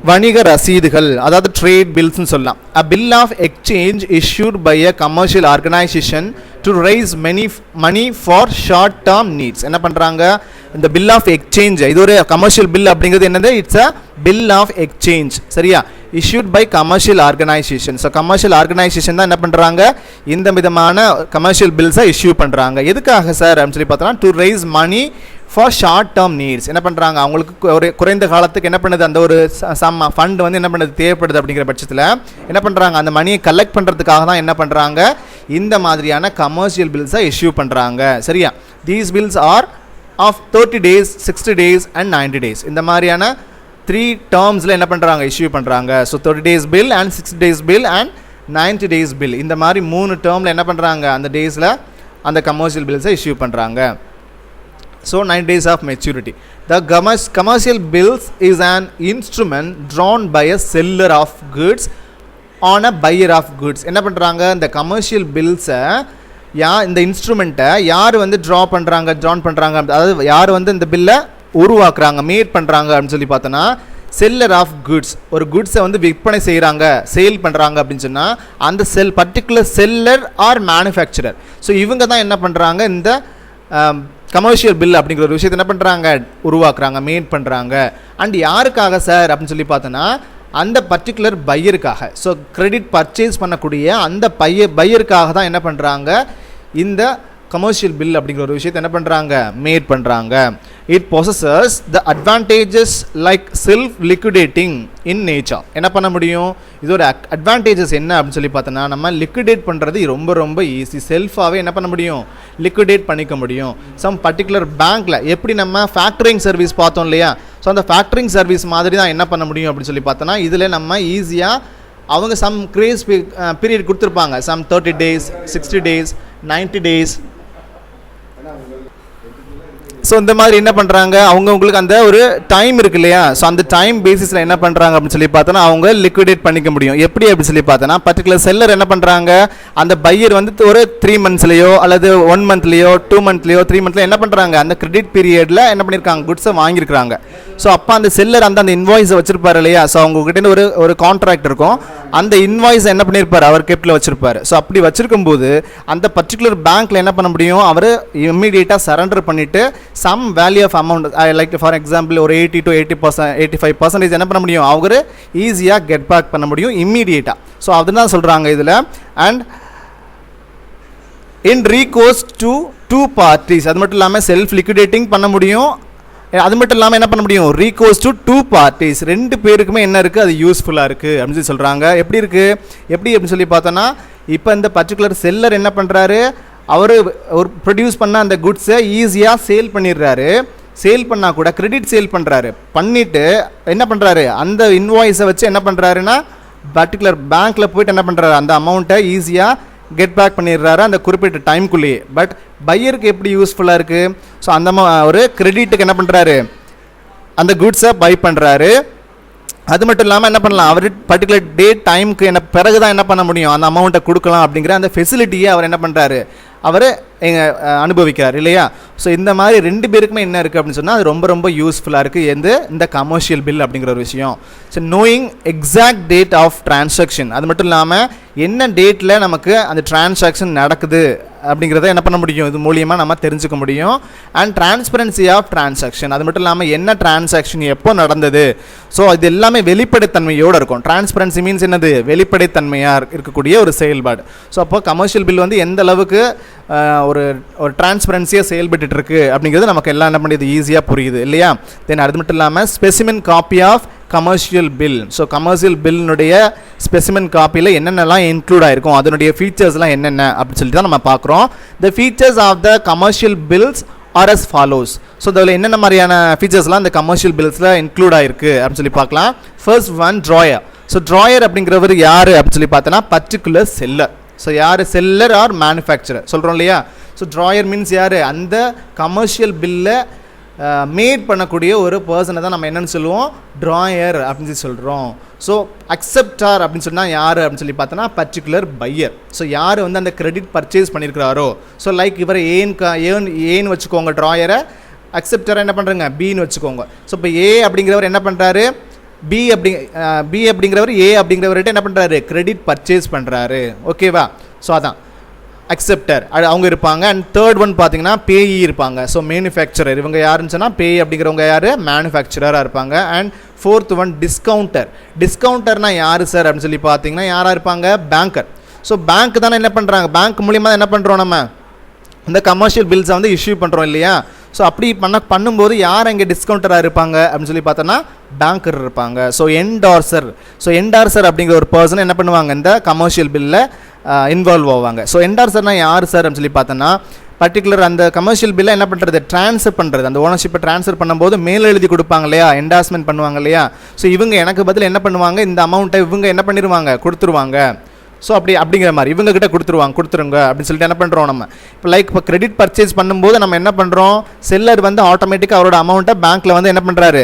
வணிக ரசீதுகள், அதாவது ட்ரேட் பில்ஸ்னு சொல்லலாம். A bill of exchange issued by a commercial organisation to raise money for short term needs. என்ன பண்ணுறாங்க இந்த பில் ஆஃப் எக்ஸ்சேஞ்ச், இது ஒரு கமர்ஷியல் பில் அப்படிங்கிறது என்னது, it's a bill of exchange. சரியா, issued by commercial organisation. So commercial organisation தான் என்ன பண்ணுறாங்க இந்த விதமான கமர்ஷியல் பில்ஸை இஷ்யூ பண்ணுறாங்க. எதுக்காக சார் அப்படின்னு சொல்லி பார்த்தோன்னா to raise money for short term needs. என்ன பண்ணுறாங்க அவங்களுக்கு ஒரு குறைந்த காலத்துக்கு என்ன பண்ணுது அந்த ஒரு ஃபண்ட் வந்து என்ன பண்ணுது தேவைப்படுது. அப்படிங்கிற பட்சத்தில் என்ன பண்ணுறாங்க அந்த மணியை கலெக்ட் பண்ணுறதுக்காக தான் என்ன பண்ணுறாங்க இந்த மாதிரியான கமர்ஷியல் பில்ஸை இஷ்யூ பண்ணுறாங்க. சரியா, these bills are of 30 days 60 days and 90 days. இந்த மாதிரியான 3 டேர்ம்ஸில் என்ன பண்ணுறாங்க இஷ்யூ பண்ணுறாங்க. So 30 days bill and 60 days bill and 90 days bill, இந்த மாதிரி 3 டேர்மில் என்ன பண்ணுறாங்க அந்த டேஸில் அந்த கமர்ஷியல் பில்ஸை இஷ்யூ பண்ணுறாங்க. So 9 days of maturity. The commercial bills is an instrument drawn by a seller of goods on a buyer of goods. என்ன பண்ணுறாங்க இந்த கமர்ஷியல் பில்ஸை இந்த இன்ஸ்ட்ருமெண்ட்டை யார் வந்து ட்ரான் பண்ணுறாங்க, அதாவது யார் வந்து இந்த பில்லை உருவாக்குறாங்க மேட் பண்ணுறாங்க அப்படின்னு சொல்லி பார்த்தோன்னா செல்லர் ஆஃப் குட்ஸ். ஒரு குட்ஸை வந்து விற்பனை செய்கிறாங்க சேல் பண்ணுறாங்க அப்படின்னு சொன்னால் அந்த particular seller or manufacturer. So இவங்க தான் என்ன பண்ணுறாங்க இந்த கமர்ஷியல் பில் அப்படிங்கிற ஒரு விஷயத்தை என்ன பண்ணுறாங்க உருவாக்குறாங்க மேட் பண்ணுறாங்க. அண்ட் யாருக்காக சார் அப்படின்னு சொல்லி பார்த்தோன்னா அந்த பர்டிகுலர் பையருக்காக. ஸோ கிரெடிட் பர்ச்சேஸ் பண்ணக்கூடிய அந்த பையருக்காக தான் என்ன பண்ணுறாங்க இந்த கமர்ஷியல் பில் அப்படிங்கிற ஒரு விஷயத்தை என்ன பண்ணுறாங்க மேட் பண்ணுறாங்க. It possesses the advantages like self liquidating in nature. என்ன பண்ண முடியும் இதோட அட்வான்டேஜஸ் என்ன அப்படின்னு சொல்லி பார்த்தோன்னா நம்ம லிக்விடேட் பண்ணுறது ரொம்ப ரொம்ப ஈஸி. செல்ஃபாகவே என்ன பண்ண முடியும் லிக்விடேட் பண்ணிக்க முடியும். சம் பர்டிகுலர் பேங்க்கில் எப்படி நம்ம ஃபேக்டரிங் சர்வீஸ் பார்த்தோம் இல்லையா, ஸோ அந்த ஃபேக்டரிங் சர்வீஸ் மாதிரி தான் என்ன பண்ண முடியும் அப்படின்னு சொல்லி பார்த்தோன்னா இதில் நம்ம ஈஸியாக அவங்க சம் கிரேஸ் பீரியட் கொடுத்துருப்பாங்க. Some 30 days 60 days 90 days. So இந்த மாதிரி என்ன பண்ணுறாங்க அவங்களுக்கு அந்த ஒரு டைம் இருக்கு இல்லையா, ஸோ அந்த டைம் பேசிஸில் என்ன பண்ணுறாங்க அப்படின்னு சொல்லி பார்த்தோன்னா அவங்க லிக்விடேட் பண்ணிக்க முடியும். எப்படி அப்படின்னு சொல்லி பார்த்தோன்னா பர்டிகுலர் செல்லர் என்ன பண்ணுறாங்க அந்த பையர் வந்து ஒரு 3 monthsலையோ அல்லது 1 monthலையோ 2 monthலையோ 3 monthலையோ என்ன பண்ணுறாங்க அந்த கிரெடிட் பீரியடில் என்ன பண்ணியிருக்காங்க குட்ஸை வாங்கியிருக்கிறாங்க. ஸோ அப்போ அந்த செல்லர் அந்த இன்வாய்ஸை வச்சிருப்பார் இல்லையா, ஸோ அவங்ககிட்ட ஒரு கான்ட்ராக்ட் இருக்கும், அந்த இன்வாய்ஸை என்ன பண்ணியிருப்பார் அவர் கெப்டில் வச்சிருப்பார். ஸோ அப்படி வச்சிருக்கும் போது அந்த பர்டிகுலர் பேங்க்கில் என்ன பண்ண முடியும் அவர் இம்மீடியட்டாக சரண்டர் பண்ணிவிட்டு some value of amount like for example ஒரு 80 to 80% 85% என்ன பண்ண முடியும் அவர் ஈஸியாக கெட் பேக் பண்ண முடியும் இம்மீடியட்டாக. ஸோ அதுதான் சொல்கிறாங்க இதில். And in recourse to 2 parties, அது மட்டும் இல்லாமல் செல்ஃப் லிக்விடேட்டிங் பண்ண முடியும் அது மட்டும் இல்லாமல் என்ன பண்ண முடியும், ரீகோர்ஸ் டு டூ பார்ட்டிஸ், ரெண்டு பேருக்குமே என்ன இருக்குது அது யூஸ்ஃபுல்லாக இருக்குது அப்படின்னு சொல்லி சொல்கிறாங்க. எப்படி இருக்குது, எப்படி அப்படின்னு சொல்லி பார்த்தோன்னா, இப்போ இந்த பர்டிகுலர் செல்லர் என்ன பண்ணுறாரு, அவர் ஒரு ப்ரொடியூஸ் பண்ண அந்த குட்ஸை ஈஸியாக சேல் பண்ணிடுறாரு. சேல் பண்ணால் கூட கிரெடிட் சேல் பண்ணுறாரு, பண்ணிவிட்டு என்ன பண்ணுறாரு, அந்த இன்வாய்ஸை வச்சு என்ன பண்ணுறாருன்னா பர்டிகுலர் பேங்க்கில் போய்ட்டு என்ன பண்ணுறாரு, அந்த அமௌண்ட்டை ஈஸியாக கெட் பேக் பண்ணிடுறாரு அந்த குறிப்பிட்ட டைம்குள்ளேயே. பட் பையருக்கு எப்படி யூஸ்ஃபுல்லாக இருக்குது, ஸோ அந்த ஒரு கிரெடிட்டுக்கு என்ன பண்ணுறாரு, அந்த குட்ஸை பை பண்ணுறாரு. அது மட்டும் இல்லாமல் என்ன பண்ணலாம், அவர் பர்டிகுலர் டேட் டைமுக்கு என்ன பிறகு தான் என்ன பண்ண முடியும், அந்த அமௌண்ட்டை கொடுக்கலாம் அப்படிங்கிற அந்த ஃபெசிலிட்டியை அவர் என்ன பண்ணுறாரு, அவர் அனுபவிக்கிறார் இல்லையா. ஸோ இந்த மாதிரி ரெண்டு பேருக்குமே என்ன இருக்குது அப்படின்னு சொன்னால் அது ரொம்ப ரொம்ப யூஸ்ஃபுல்லாக இருக்குது இந்த கமர்ஷியல் பில் அப்படிங்கிற ஒரு விஷயம். So knowing exact date of transaction, அது மட்டும் இல்லாமல் என்ன டேட்டில் நமக்கு அந்த டிரான்சாக்ஷன் நடக்குது அப்படிங்கிறத என்ன பண்ண முடியும், இது மூலியமாக நம்ம தெரிஞ்சுக்க முடியும். அண்ட் டிரான்ஸ்பரன்சி ஆஃப் டிரான்சாக்ஷன், அது மட்டும் இல்லாமல் என்ன டிரான்சாக்ஷன் எப்போ நடந்தது, ஸோ இது எல்லாமே வெளிப்படைத்தன்மையோடு இருக்கும். டிரான்ஸ்பரன்சி மீன்ஸ் என்னது, வெளிப்படைத்தன்மையாக இருக்கக்கூடிய ஒரு செயல்பாடு. ஸோ அப்போ கமர்ஷியல் பில் வந்து எந்த அளவுக்கு ஒரு டிரான்ஸ்பரன்சியாக செயல்பட்டு இருக்கு அப்படிங்கிறது நமக்கு எல்லாம் என்ன பண்ணியது ஈஸியாக புரியுது இல்லையா. தென் அது மட்டும் இல்லாமல் specimen copy of commercial bill. So commercial பில்னுடைய ஸ்பெசிமென் காப்பியில் என்னென்னலாம் இன்க்ளூட் ஆகிருக்கும், அதனுடைய ஃபீச்சர்ஸ்லாம் என்னென்ன அப்படின்னு சொல்லி தான் நம்ம பார்க்குறோம். The features of the commercial bills are as follows. So இதில் என்னென்ன மாதிரியான ஃபீச்சர்ஸ்லாம் இந்த கமர்ஷியல் பில்ஸில் இன்க்ளூட் ஆகிருக்கு அப்படின்னு சொல்லி பார்க்கலாம். First one drawer. So drawer அப்படிங்கிறவர் யார் அப்படின்னு சொல்லி பார்த்தோன்னா பர்டிகுலர் செல்லர். ஸோ யார், செல்லர் ஆர் மேனுஃபேக்சரர் சொல்கிறோம் இல்லையா. ஸோ ட்ராயர் மீன்ஸ் யார், அந்த கமர்ஷியல் பில்லை மேட் பண்ணக்கூடிய ஒரு பர்சனை தான் நம்ம என்னென்னு சொல்லுவோம், ட்ராயர் அப்படின்னு சொல்லி சொல்கிறோம். ஸோ அக்செப்டார் அப்படின்னு சொன்னால் யார் அப்படின்னு சொல்லி பார்த்தோன்னா பர்டிகுலர் பையர். ஸோ யார் வந்து அந்த கிரெடிட் பர்ச்சேஸ் பண்ணியிருக்கிறாரோ, ஸோ லைக் இவரை ஏன்னு வச்சுக்கோங்க ட்ராயரை, அக்செப்டரை என்ன பண்ணுறங்க பின்னு வச்சுக்கோங்க. ஸோ இப்போ ஏ அப்படிங்கிறவர் என்ன பண்ணுறாரு, பி அப்படிங்கிறவர் ஏ அப்படிங்கிறவர்கிட்ட என்ன பண்ணுறாரு, கிரெடிட் பர்ச்சேஸ் பண்ணுறாரு. ஓகேவா. ஸோ அதான் அக்செப்டர் அவங்க இருப்பாங்க. அண்ட் தேர்ட் ஒன் பார்த்தீங்கன்னா பேயி இருப்பாங்க. ஸோ மேனுஃபேக்சரர் இவங்க யாருன்னு சொன்னால் பேய் அப்படிங்கிறவங்க யார், மேனுஃபேக்சரராக இருப்பாங்க. And fourth one discounter. டிஸ்கவுண்டர்னால் யார் சார் அப்படின்னு சொல்லி பார்த்தீங்கன்னா யாராக இருப்பாங்க, பேங்கர். ஸோ பேங்க் தானே என்ன பண்ணுறாங்க, பேங்க் மூலியமாக என்ன பண்ணுறோம், நம்ம இந்த கமர்ஷியல் பில்ஸை வந்து இஷ்யூ பண்ணுறோம் இல்லையா. ஸோ அப்படி பண்ணும்போது யார் அங்கே டிஸ்கவுண்டராக இருப்பாங்க அப்படின்னு சொல்லி பார்த்தோன்னா பேங்கர் இருப்பாங்க. ஸோ என்டார்சர் அப்படிங்கிற ஒரு பர்சன் என்ன பண்ணுவாங்க, இந்த கமர்ஷியல் பில்லில் இன்வால்வ் ஆவாங்க. ஸோ என்டார்சர்னால் யார் சார் அப்படின்னு சொல்லி பார்த்தோன்னா பர்டிகுலர் அந்த கமர்ஷியல் பில்லை என்ன பண்ணுறது, ட்ரான்ஸ்ஃபர் பண்ணுறது, அந்த ஓனர்ஷிப்பை ட்ரான்ஸ்ஃபர் பண்ணும்போது மேல் எழுதி கொடுப்பாங்க இல்லையா, என்டார்ஸ்மெண்ட் பண்ணுவாங்க இல்லையா. ஸோ இவங்க எனக்கு பதில் என்ன பண்ணுவாங்க, இந்த அமௌண்ட்டை இவங்க என்ன பண்ணிடுவாங்க, கொடுத்துருவாங்க. ஸோ அப்படிங்கிற மாதிரி இவங்க கிட்ட கொடுத்துருங்க அப்படின்னு சொல்லிட்டு என்ன பண்ணுறோம் நம்ம. இப்போ கிரெடிட் பர்ச்சேஸ் பண்ணும்போது நம்ம என்ன பண்ணுறோம், செல்லர் வந்து ஆட்டோமேட்டிக்காக அவரோட அமௌண்ட்டை பேங்க்கில் வந்து என்ன பண்ணுறாரு,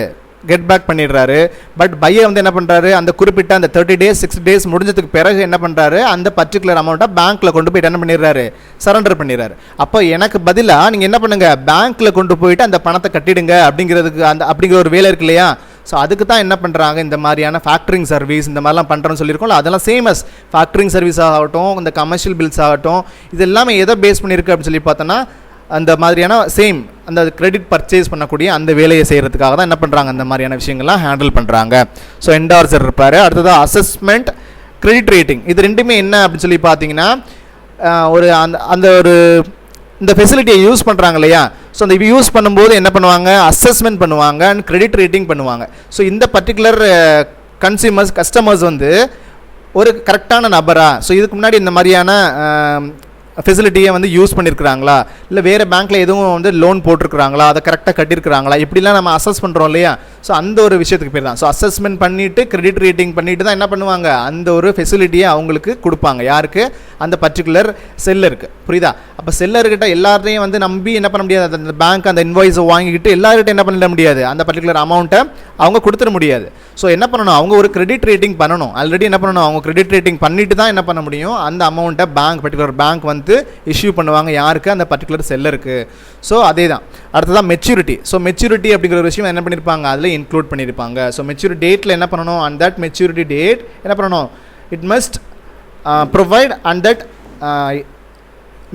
கெட் பேக் பண்ணிடுறாரு. பட் பையர் வந்து என்ன பண்ணுறாரு, அந்த குறிப்பிட்ட அந்த 30 days 60 days முடிஞ்சதுக்கு பிறகு என்ன பண்ணுறாரு, அந்த பர்டிகுலர் அமௌண்ட்டை பேங்க்கில் கொண்டு போயிட்டு என்ன பண்ணிடுறாரு, சரண்டர் பண்ணிடுறாரு. அப்போ எனக்கு பதிலாக நீங்கள் என்ன பண்ணுங்கள், பேங்க்கில் கொண்டு போயிட்டு அந்த பணத்தை கட்டிடுங்க அப்படிங்கிற ஒரு வேலை இருக்கு இல்லையா. ஸோ அதுக்கு தான் என்ன பண்ணுறாங்க, இந்த மாதிரியான ஃபேக்டரிங் சர்வீஸ் இந்த மாதிரிலாம் பண்ணுறோன்னு சொல்லியிருக்கோம்ல, அதெல்லாம் சேமஸ் ஃபேக்டரிங் சர்வீஸ் ஆகட்டும், இந்த கமர்ஷியல் பில்ஸ் ஆகட்டும், இது எல்லாமே எதை பேஸ் பண்ணியிருக்கு அப்படின்னு சொல்லி பார்த்தோன்னா அந்த மாதிரியான சேம் அந்த கிரெடிட் பர்ச்சேஸ் பண்ணக்கூடிய அந்த வேலையை செய்கிறதுக்காக தான் என்ன பண்ணுறாங்க, அந்த மாதிரியான விஷயங்கள்லாம் ஹேண்டில் பண்ணுறாங்க. ஸோ என்டார்சர் இருப்பார். அடுத்தது அசஸ்மெண்ட், கிரெடிட் ரேட்டிங். இது ரெண்டுமே என்ன அப்படின்னு சொல்லி பார்த்தீங்கன்னா ஒரு அந்த ஒரு இந்த ஃபெசிலிட்டியை யூஸ் பண்ணுறாங்க இல்லையா. ஸோ அந்த யூஸ் பண்ணும்போது என்ன பண்ணுவாங்க, அசஸ்மெண்ட் பண்ணுவாங்க அண்ட் கிரெடிட் ரேட்டிங் பண்ணுவாங்க. ஸோ இந்த பர்டிகுலர் கஸ்டமர்ஸ் வந்து ஒரு கரெக்டான நபரா, ஸோ இதுக்கு முன்னாடி இந்த மாதிரியான ஃபெசிலிட்டியை வந்து யூஸ் பண்ணியிருக்கிறாங்களா, இல்லை வேறு பேங்க்கில் எதுவும் வந்து லோன் போட்டிருக்கிறாங்களா, அதை கரெக்டாக கட்டியிருக்கிறாங்களா, இப்படிலாம் நம்ம அசஸ் பண்ணுறோம் இல்லையா. ஸோ அந்த ஒரு விஷயத்துக்கு பேர் தான். ஸோ அசஸ்மெண்ட் பண்ணிவிட்டு கிரெடிட் ரேட்டிங் பண்ணிவிட்டு தான் என்ன பண்ணுவாங்க, அந்த ஒரு ஃபெசிலிட்டியை அவங்களுக்கு கொடுப்பாங்க. யாருக்கு, அந்த பர்டிகுலர் செல்லருக்கு. புரியுதா. அப்போ செல்லர்கிட்ட எல்லாத்தையும் வந்து நம்பி என்ன பண்ண முடியாது, அந்த பேங்க் அந்த இன்வாய்ஸை வாங்கிக்கிட்டு எல்லார்கிட்ட என்ன பண்ணிட முடியாது, அந்த பர்டிகுலர் அமௌண்ட்டை அவங்க கொடுத்துட முடியாது. ஸோ என்ன பண்ணணும், அவங்க ஒரு கிரெடிட் ரேட்டிங் பண்ணணும். ஆல்ரெடி என்ன பண்ணணும், அவங்க கிரெடிட் ரேட்டிங் பண்ணிட்டு தான் என்ன பண்ண முடியும், அந்த அமௌண்ட்டை பர்டிகுலர் பேங்க் வந்து இஷ்யூ பண்ணுவாங்க. யாருக்கு, அந்த பர்டிகுலர் செல்லருக்கு. ஸோ அதே தான். அடுத்ததான் மெச்சூரிட்டி. ஸோ மெச்சூரிட்டி அப்படிங்கிற ஒரு விஷயம் என்ன பண்ணியிருப்பாங்க, அதில் இன்க்ளூட் பண்ணியிருப்பாங்க. ஸோ மெச்சூரிட்டி டேட்டில் என்ன பண்ணணும், அண்ட் தட் மெச்சூரிட்டி டேட் என்ன பண்ணணும், it must provide and that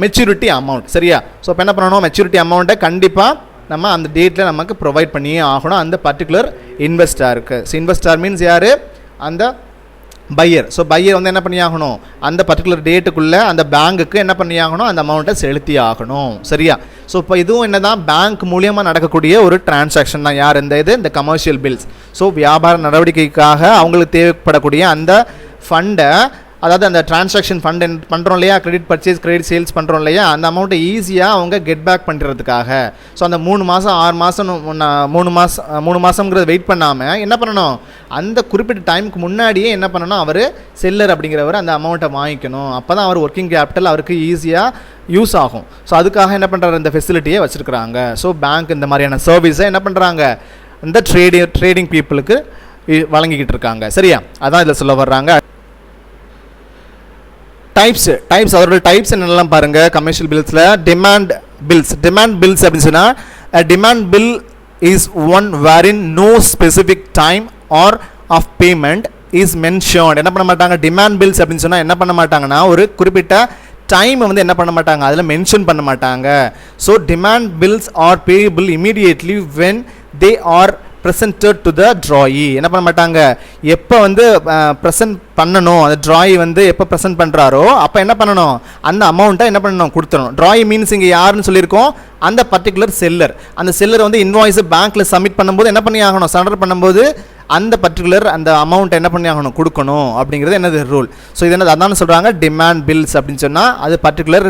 maturity amount. சரியா. ஸோ இப்போ என்ன பண்ணணும், மெச்சூரிட்டி அமௌண்ட்டை கண்டிப்பாக நம்ம அந்த டேட்டில் நமக்கு ப்ரொவைட் பண்ணியே ஆகணும் அந்த பர்டிகுலர் இன்வெஸ்டாருக்கு. ஸோ இன்வெஸ்டார் மீன்ஸ் யார், அந்த பையர். ஸோ பையர் வந்து என்ன பண்ணி ஆகணும், அந்த பர்டிகுலர் டேட்டுக்குள்ளே அந்த பேங்குக்கு என்ன பண்ணி ஆகணும், அந்த அமௌண்ட்டை செலுத்தி ஆகணும். சரியா. ஸோ இப்போ இதுவும் என்ன தான் பேங்க் மூலியமாக நடக்கக்கூடிய ஒரு டிரான்சாக்ஷன் தான். யார் இந்த கமர்ஷியல் பில்ஸ். ஸோ வியாபார நடவடிக்கைக்காக அவங்களுக்கு தேவைப்படக்கூடிய அந்த ஃபண்டை, அதாவது அந்த டிரான்சாக்ஷன் ஃபண்ட் பண்ணுறோம் இல்லையா, கிரெடிட் பர்ச்சேஸ் கிரெடிட் சேல்ஸ் பண்ணுறோம் இல்லையா, அந்த அமௌண்ட்டை ஈஸியாக அவங்க கெட் பேக் பண்ணுறதுக்காக. ஸோ அந்த 3 மாதம் 6 மாதம் 3 மாதங்கிறத வெயிட் பண்ணாமல் என்ன பண்ணணும், அந்த குறிப்பிட்ட டைமுக்கு முன்னாடியே என்ன பண்ணணும், அவர் செல்லர் அப்படிங்கிறவர் அந்த அமௌண்ட்டை வாங்கிக்கணும். அப்போ தான் அவர் ஒர்க்கிங் கேபிட்டல் அவருக்கு ஈஸியாக யூஸ் ஆகும். ஸோ அதுக்காக என்ன பண்ணுறாரு, இந்த ஃபெசிலிட்டியை வச்சுருக்குறாங்க. ஸோ பேங்க் இந்த மாதிரியான சர்வீஸை என்ன பண்ணுறாங்க, இந்த ட்ரேடிங் பீப்புளுக்கு வழங்கிக்கிட்டு இருக்காங்க. சரியா, அதான் இதில் சொல்ல வர்றாங்க. டைப்ஸ் அதோட டைப்ஸ் என்னெல்லாம் பாருங்கள். கமர்ஷியல் பில்ஸில் டிமாண்ட் பில்ஸ் அப்படின்னு சொன்னால், demand bill is one wherein no specific time or of payment is mentioned. என்ன பண்ண மாட்டாங்க, டிமாண்ட் பில்ஸ் அப்படின்னு சொன்னால் என்ன பண்ண மாட்டாங்கன்னா, ஒரு குறிப்பிட்ட டைம் வந்து என்ன பண்ண மாட்டாங்க, அதில் மென்ஷன் பண்ண மாட்டாங்க. So demand bills are payable immediately when they are presented to the drawee. என்ன பண்ண மாட்டாங்க, எப்போ வந்து ப்ரெசென்ட் பண்ணணும், அந்த ட்ராயி வந்து எப்போ ப்ரெசென்ட் பண்ணுறாரோ அப்போ என்ன பண்ணணும், அந்த அமௌண்ட்டை என்ன பண்ணணும், கொடுத்துடணும். ட்ராயி மீன்ஸ் இங்கே யாருன்னு சொல்லியிருக்கோம், அந்த பர்டிகுலர் செல்லர். அந்த செல்லர் வந்து இன்வாய்ஸை பேங்க்கில் சப்மிட் பண்ணும்போது என்ன பண்ணி ஆகணும், சரண்டர் பண்ணும்போது அந்த பர்டிகுலர் அந்த அமௌண்ட்டை என்ன பண்ணி ஆகணும், கொடுக்கணும் அப்படிங்கிறது என்னது ரூல். ஸோ இது என்னது, அதான் சொல்கிறாங்க டிமாண்ட் பில்ஸ் அப்படின்னு சொன்னால் அது பர்டிகுலர்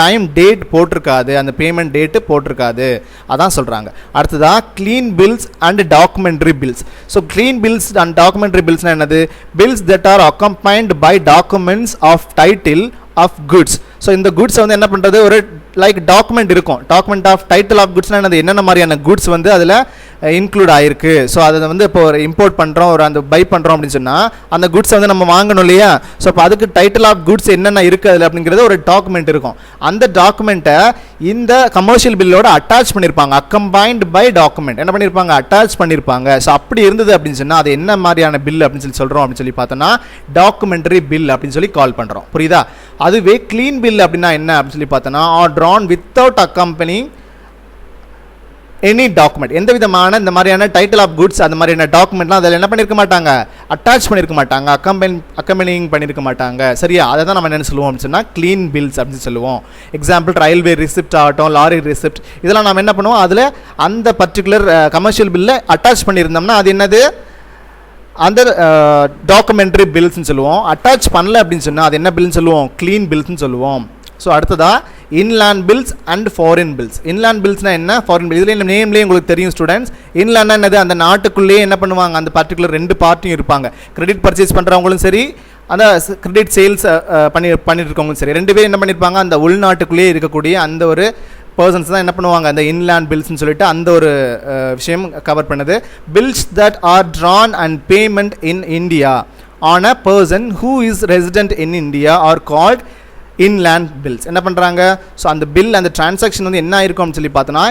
டைம் டேட் போட்டிருக்காது, அந்த பேமெண்ட் டேட்டு போட்டிருக்காது, அதான் சொல்கிறாங்க. அடுத்ததாக clean bills and documentary bills. So clean bills and documentary பில்ஸ்னால் என்னது, bills that are accompanied by documents of title of goods. So இந்த குட்ஸை வந்து என்ன பண்ணுறது, ஒரு லைக் டாக்குமெண்ட் இருக்கும், டாக்குமெண்ட் ஆஃப் டைட்டில் ஆஃப் குட்ஸ்னால் என்னது, என்னென்ன மாதிரியான குட்ஸ் வந்து அதில் இன்க்ளூட் ஆகிருக்கு. ஸோ அதை வந்து இப்போ ஒரு இம்போர்ட் பண்ணுறோம், ஒரு அந்த பை பண்ணுறோம் அப்படின்னு சொன்னால் அந்த குட்ஸை வந்து நம்ம வாங்கணும் இல்லையா. ஸோ இப்போ அதுக்கு டைட்டில் ஆஃப் குட்ஸ் என்னென்ன இருக்குது அதில் அப்படிங்கிறது ஒரு டாக்குமெண்ட் இருக்கும். அந்த டாக்குமெண்ட்டை இந்த கமர்ஷியல் பில்லோட அட்டாச் பண்ணியிருப்பாங்க, அக்கம்பைன்ட் பை டாக்குமெண்ட் என்ன பண்ணியிருப்பாங்க, அட்டாச் பண்ணியிருப்பாங்க. ஸோ அப்படி இருந்தது அப்படின்னு சொன்னால் அது என்ன மாதிரியான பில் அப்படின்னு சொல்லி சொல்கிறோம் அப்படின்னு சொல்லி பார்த்தோன்னா டாக்குமெண்ட்ரி பில் அப்படின்னு சொல்லி கால் பண்ணுறோம். புரியுதா. அதுவே க்ளீன் பில் அப்படின்னா என்ன அப்படின்னு சொல்லி பார்த்தோன்னா are drawn without accompanying any document. எந்த விதமான இந்த மாதிரியான டைட்டில் ஆஃப் குட்ஸ் அந்த மாதிரியான டாக்குமெண்ட்லாம் அதில் என்ன பண்ணியிருக்க மாட்டாங்க, அட்டாச் பண்ணியிருக்க மாட்டாங்க, அக்கம்பெனிங் பண்ணியிருக்க மாட்டாங்க. சரியா, அதை தான் நம்ம என்ன சொல்லுவோம் அப்படின்னு சொன்னால் க்ளீன் பில்ஸ் அப்படின்னு சொல்லுவோம். எக்ஸாம்பிள் ரயில்வே ரிசிப்ட் ஆகட்டும், லாரி ரிசிப்ட், இதெல்லாம் நம்ம என்ன பண்ணுவோம், அதில் அந்த பர்டிகுலர் கமர்ஷியல் பில்லை அட்டாச் பண்ணியிருந்தோம்னா அது என்னது, அந்த டாக்குமெண்ட்ரி பில்ஸ்ன்னு சொல்லுவோம். அட்டாச் பண்ணல அப்படின்னு சொன்னால் அது என்ன பில்னு சொல்லுவோம், க்ளீன் பில்ஸ்ன்னு சொல்லுவோம். ஸோ அடுத்ததாக inland bills and foreign bills. Inland பில்ஸ்னால் என்ன, ஃபாரின் பில். இதில் நேம்லேயே உங்களுக்கு தெரியும் ஸ்டூடெண்ட்ஸ், இன்லேண்ட்னா என்னது, அந்த நாட்டுக்குள்ளேயே என்ன பண்ணுவாங்க, அந்த பர்டிகுலர் 2 பார்ட்டியும் இருப்பாங்க. கிரெடிட் பர்ச்சேஸ் பண்ணுறவங்களும் சரி, அந்த கிரெடிட் சேல்ஸ் பண்ணிட்டு இருக்கவங்களும் சரி, 2 பேர் என்ன பண்ணியிருப்பாங்க, அந்த உள்நாட்டுக்குள்ளேயே இருக்கக்கூடிய அந்த ஒரு பர்சன்ஸ் தான் என்ன பண்ணுவாங்க, அந்த இன்லேண்ட் பில்ஸ்ன்னு சொல்லிட்டு அந்த ஒரு விஷயம் கவர் பண்ணுது. Bills that are drawn and payment in India on a person who is resident in India are called inland bills. என்ன பண்ணுறாங்க, ஸோ அந்த பில் அந்த டிரான்சாக்ஷன் வந்து என்ன ஆயிருக்கும்னு சொல்லி பார்த்தோன்னா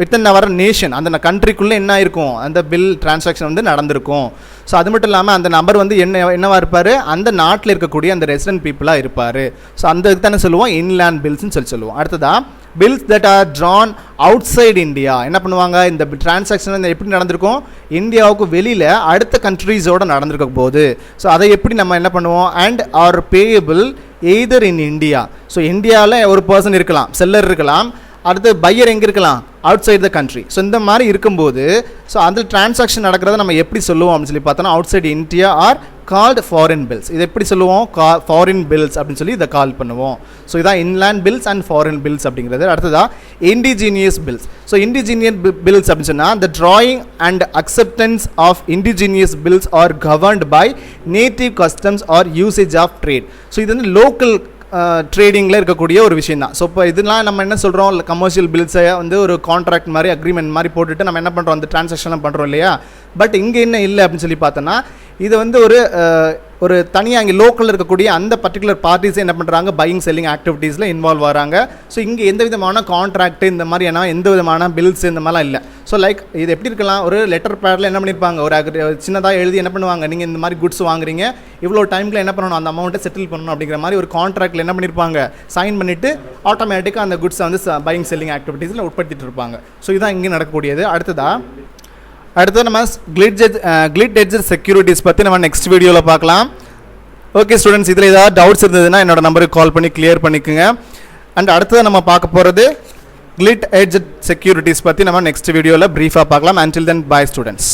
வித்தின் அவர் நேஷன், அந்த கண்ட்ரிக்குள்ளே என்ன ஆயிருக்கும், அந்த பில் டிரான்சாக்ஷன் வந்து நடந்திருக்கும். ஸோ அது மட்டும் இல்லாமல் அந்த நபர் வந்து என்னவா இருப்பார், அந்த நாட்டில் இருக்கக்கூடிய அந்த ரெசிடென்ட் பீப்புளாக இருப்பார். ஸோ அந்த இதுக்கு தானே சொல்லுவோம் இன்லேண்ட் பில்ஸ்ன்னு சொல்லுவோம். அடுத்ததாக bills that are drawn outside India. என்ன பண்ணுவாங்க, இந்த டிரான்சாக்ஷன் வந்து எப்படி நடந்திருக்கும், இந்தியாவுக்கு வெளியில் அடுத்த கண்ட்ரீஸோடு நடந்திருக்க போது. ஸோ அதை எப்படி நம்ம என்ன பண்ணுவோம், and are payable either in India. So இந்தியாவில் ஒரு பர்சன் இருக்கலாம், செல்லர் இருக்கலாம், அடுத்து பையர் எங்கே இருக்கலாம், outside the country. So இந்த மாதிரி இருக்கும்போது ஸோ அந்த டிரான்சாக்ஷன் நடக்கிறத நம்ம எப்படி சொல்லுவோம் அப்படின்னு சொல்லி பார்த்தோன்னா outside India are called foreign bills. இதை எப்படி சொல்லுவோம், ஃபாரின் பில்ஸ் அப்படின்னு சொல்லி இதை கால் பண்ணுவோம். ஸோ இதான் inland bills and foreign bills அப்படிங்கிறது. அடுத்ததாக indigenous bills. So indigenous bills அப்படின்னு சொன்னால் the drawing and acceptance of indigenous bills are governed by native customs or usage of trade. So இது வந்து லோக்கல் ட்ரேடிங்கில் இருக்கக்கூடிய ஒரு விஷயம் தான். ஸோ இப்போ இதெல்லாம் நம்ம என்ன சொல்கிறோம், கமர்ஷியல் பில்ஸை வந்து ஒரு கான்ட்ராக்ட் மாதிரி அக்ரிமெண்ட் மாதிரி போட்டுட்டு நம்ம என்ன பண்ணுறோம், அந்த டிரான்சாக்ஷன்லாம் பண்ணுறோம் இல்லையா. பட் இங்கே என்ன இல்லை அப்படின்னு சொல்லி பார்த்தோன்னா இது வந்து ஒரு தனியாக இங்கே லோக்கலில் இருக்கக்கூடிய அந்த பர்டிகுலர் பார்ட்டிஸை என்ன பண்ணுறாங்க, பையிங் செல்லிங் ஆக்டிவிட்டீஸில் இன்வால்வ் வராங்க. ஸோ இங்கே எந்த விதமான கான்ட்ராக்ட் இந்த மாதிரியான எந்த விதமான பில்ஸ் இந்த மாதிரிலாம் இல்லை. ஸோ லைக் இது எப்படி இருக்கலாம், ஒரு லெட்டர் பேடில் என்ன பண்ணியிருப்பாங்க, ஒரு சின்னதாக எழுதி என்ன பண்ணுவாங்க, நீங்கள் இந்த மாதிரி குட்ஸ் வாங்குறீங்க, இவ்வளோ டைமில் என்ன பண்ணணும், அந்த அமௌண்ட்டை செட்டில் பண்ணணும் அப்படிங்கிற மாதிரி ஒரு கான்ட்ராக்டில் என்ன பண்ணியிருப்பாங்க, சைன் பண்ணிவிட்டு ஆட்டோமேட்டிக்காக அந்த குட்ஸை வந்து பையிங் செல்லிங் ஆக்டிவிட்டீஸில் உட்படுத்திட்டு இருப்பாங்க. ஸோ இதுதான் இங்கே நடக்கக்கூடியது. அடுத்தது நம்ம கிளிட் எட்ஜ் செக்யூரிட்டிஸ் பற்றி நம்ம நெக்ஸ்ட் வீடியோவில் பார்க்கலாம். ஓகே ஸ்டூடெண்ட்ஸ், இதில் ஏதாவது டவுட்ஸ் இருந்ததுன்னா என்னோட நம்பருக்கு கால் பண்ணி கிளியர் பண்ணிக்கோங்க. அண்ட் அடுத்தது நம்ம பார்க்க போகிறது கிளிட் எட்ஜ் செக்யூரிட்டிஸ் பற்றி நம்ம நெக்ஸ்ட் வீடியோவில் ப்ரீஃபாக பார்க்கலாம். until then bye students.